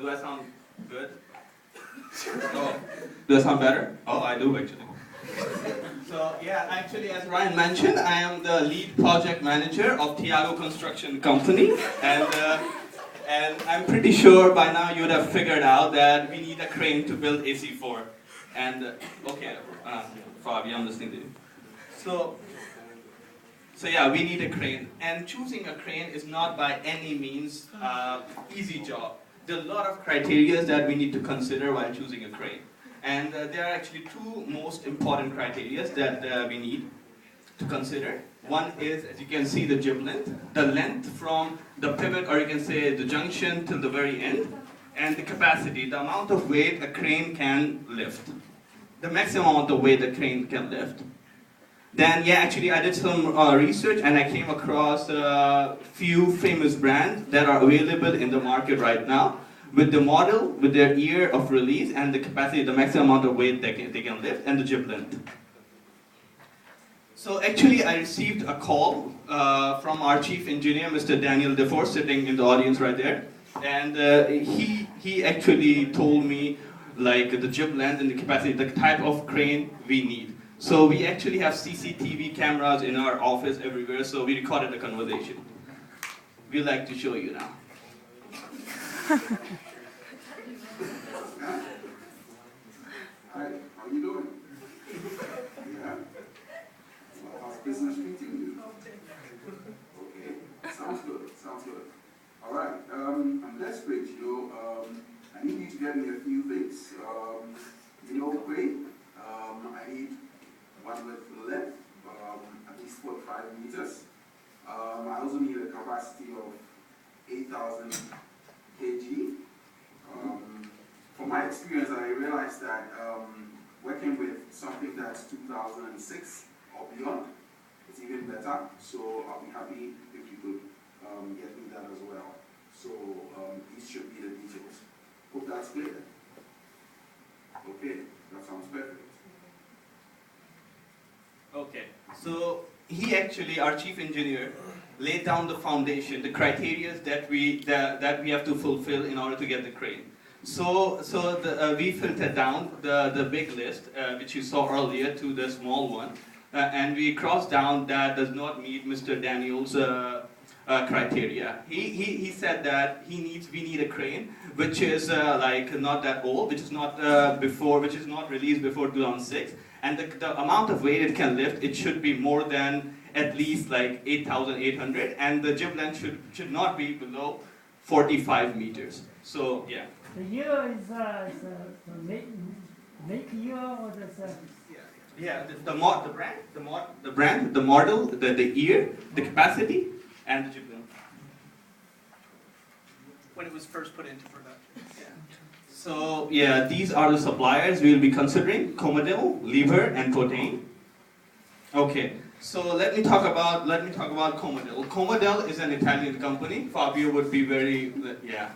Do I sound good? Oh, do I sound better? Oh, I do actually. So yeah, actually, as Ryan mentioned, I am the lead project manager of Tiago Construction Company, and I'm pretty sure by now you would have figured out that we need a crane to build AC4. And okay, Fabi, I'm listening to you. So yeah, we need a crane, and choosing a crane is not by any means easy job. There are a lot of criteria that we need to consider while choosing a crane. And there are actually two most important criteria that we need to consider. One is, as you can see, the jib length, the length from the pivot, or you can say the junction till the very end, and the capacity, the amount of weight a crane can lift, the maximum amount of weight a crane can lift. Then, yeah, actually, I did some research and I came across a few famous brands that are available in the market right now with the model, with their year of release, and the capacity, the maximum amount of weight they can lift, and the jib length. So actually, I received a call from our chief engineer, Mr. Daniel DeForce, sitting in the audience right there, and he actually told me like the jib length and the capacity, the type of crane we need. So we actually have CCTV cameras in our office everywhere, so we recorded the conversation. We'd like to show you now. Hi, how you doing? Yeah? Well, how's business treating you? Okay, sounds good, sounds good. All right, I'm desperate, I need you to get me a few things. Crane, I need one with length, at least 45 meters. I also need a capacity of 8,000 kg. From my experience, I realized that working with something that's 2006 or beyond, it's even better. So I'll be happy if you could get me that as well. So these should be the details. Hope that's clear. Okay, that sounds perfect. Okay, so he actually, our chief engineer, laid down the foundation, the criteria that we have to fulfill in order to get the crane. So we filtered down the big list, which you saw earlier, to the small one, and we crossed down that does not meet Mr. Daniel's criteria. He said that we need a crane which is like not that old, which is not released before 2006, and the amount of weight it can lift, it should be more than at least like 8,800, and the jib length should not be below 45 meters. So yeah. The year is the make year or the. Yeah, the brand, the model, the year, the capacity, and the jib length. When it was first put into production. Yeah. So yeah, these are the suppliers we will be considering: Comodel, Lever, and Cotain. Okay. So let me talk about Comodel. Comodel is an Italian company. Fabio would be very yeah.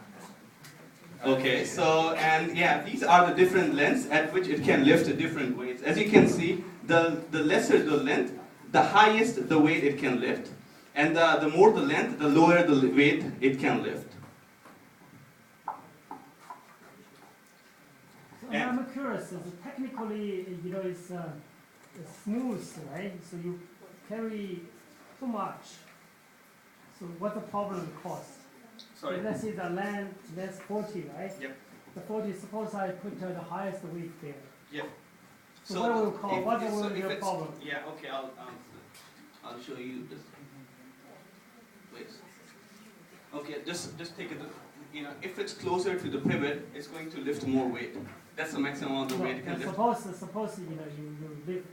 Okay, so, and yeah, these are the different lengths at which it can lift different weights. As you can see, the lesser the length, the highest the weight it can lift. And the more the length, the lower the weight it can lift. So I'm curious, technically, it's smooth, right? So you carry too much. So what's the problem cause? Sorry? So let's say the length, that's 40, right? Yep. The 40, suppose I put the highest weight there. Yep. So what will cause, what will be the problem? Yeah, okay, I'll show you this. Wait. Okay, just take it, if it's closer to the pivot, it's going to lift more weight. That's the maximum amount of weight it can lift. Suppose you lift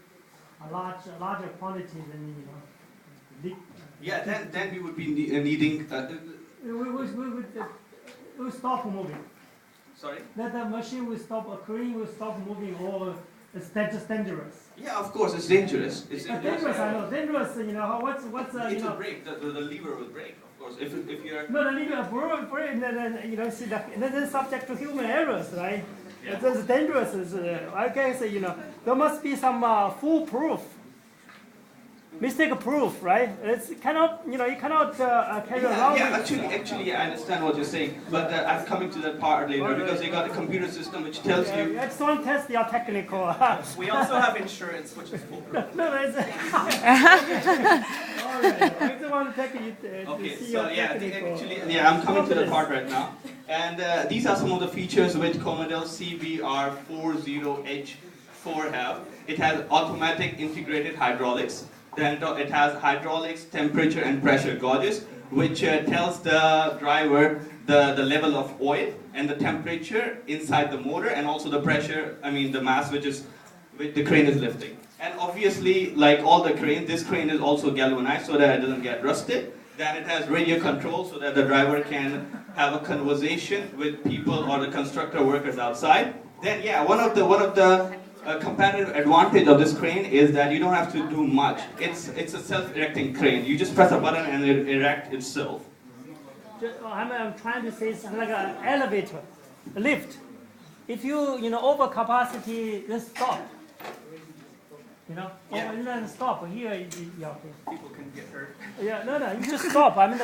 a larger quantity than Yeah, then we would be needing. We will stop moving. Sorry. That the machine will stop. A crane will stop moving, or it's just dangerous. Yeah, of course, it's dangerous. It's dangerous. I know. Dangerous. What's it will break. The lever will break. Of course, if you're. No, the lever will break. And then see that. Then it's subject to human errors, right? Yeah. It's dangerous. I guess there must be some foolproof. mistake proof, right? It's cannot, you cannot carry around. Yeah, with. actually, I understand what you're saying, but I'm coming to that part later because they got a computer system which tells you. I just want to test your technical. We also have insurance, which is foolproof. No, it's all right. I just want to take you to Okay, see so your yeah, technical. actually, yeah, I'm coming to the part right now, and these are some of the features which Commodore CBR40H4 have. It has automatic integrated hydraulics. Then it has hydraulics, temperature, and pressure gauges, which tells the driver the level of oil and the temperature inside the motor, and also the pressure. I mean the mass which the crane is lifting. And obviously, like all the cranes, this crane is also galvanized so that it doesn't get rusted. Then it has radio control so that the driver can have a conversation with people or the constructor workers outside. Then yeah, one of the competitive advantage of this crane is that you don't have to do much. It's a self-erecting crane. You just press a button and it erects itself. I'm trying to say it's like an elevator, a lift. If you over capacity, then stop. Yeah. And then stop here. Okay. People can get hurt. Yeah, no, you just stop. I mean,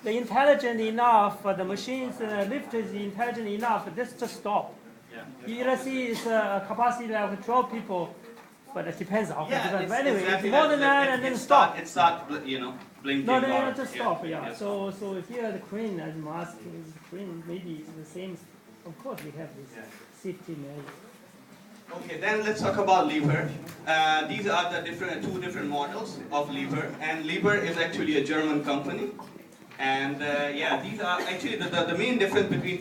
the intelligent enough, the machines lift is intelligent enough. Just stop. Yeah. You see, it's a capacity of 12 people, but it depends on. Yeah, But anyway, exactly it's more than that, and then stop. It starts, blinking. No, or- just stop. Yeah. yes. So here the crane, as mask is crane, maybe it's the same. Of course, we have this safety measure. Okay, then let's talk about lever. These are the two different models of lever, and lever is actually a German company. And yeah, these are actually the main difference between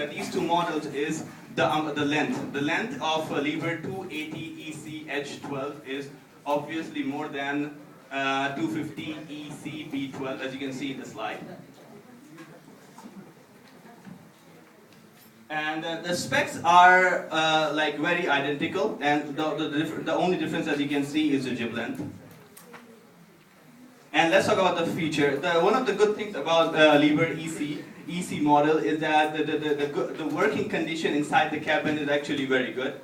these two models is the length. The length of lever 280 EC-H12 is obviously more than 250 EC-B12, as you can see in the slide. And the specs are like very identical, and the only difference, as you can see, is the jib length. And let's talk about the feature. One of the good things about Liebherr EC model is that the working condition inside the cabin is actually very good.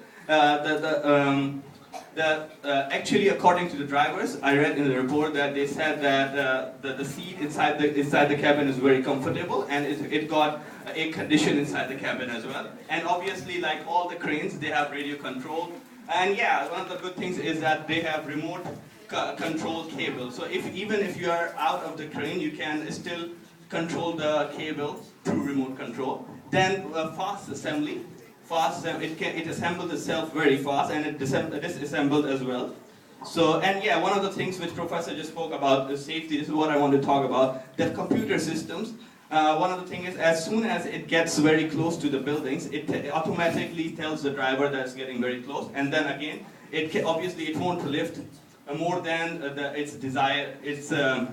Actually, according to the drivers, I read in the report that they said that the seat inside the cabin is very comfortable, and it got air condition inside the cabin as well. And obviously, like all the cranes, they have radio control. And yeah, one of the good things is that they have remote control cable. So even if you are out of the crane, you can still control the cable through remote control. Then fast assembly. It assembles itself very fast, and it disassembled as well. So, and yeah, one of the things which Professor just spoke about is safety. This is what I want to talk about. The computer systems. One of the things is, as soon as it gets very close to the buildings, it automatically tells the driver that it's getting very close, and then again, obviously it won't lift more than its desire. It's the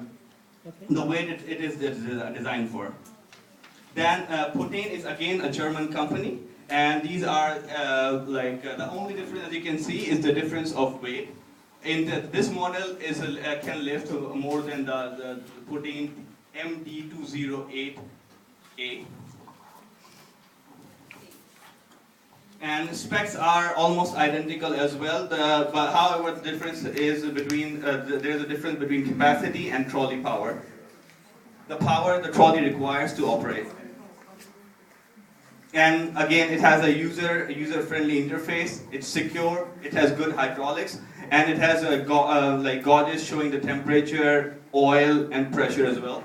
way that it is designed for. Then Putain is again a German company, and these are the only difference, as you can see, is the difference of weight. This model can lift more than the Putain MD208A. And specs are almost identical as well. But however, the difference is there's a difference between capacity and trolley power. The power the trolley requires to operate. And again, it has a user-friendly interface. It's secure. It has good hydraulics, and it has gauges showing the temperature, oil, and pressure as well.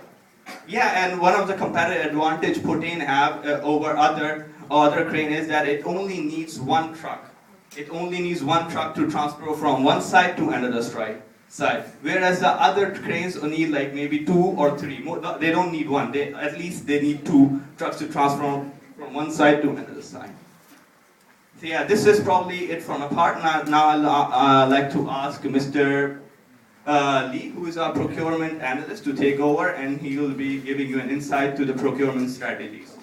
Yeah, and one of the competitive advantage Putain have over other crane is that it only needs one truck. It only needs one truck to transfer from one side to another side. Whereas the other cranes need like maybe 2 or 3. They don't need one. At least they need 2 trucks to transfer from one side to another side. So yeah, this is probably it from a part. Now I'd like to ask Mr. Lee, who is our procurement analyst, to take over, and he will be giving you an insight to the procurement strategies.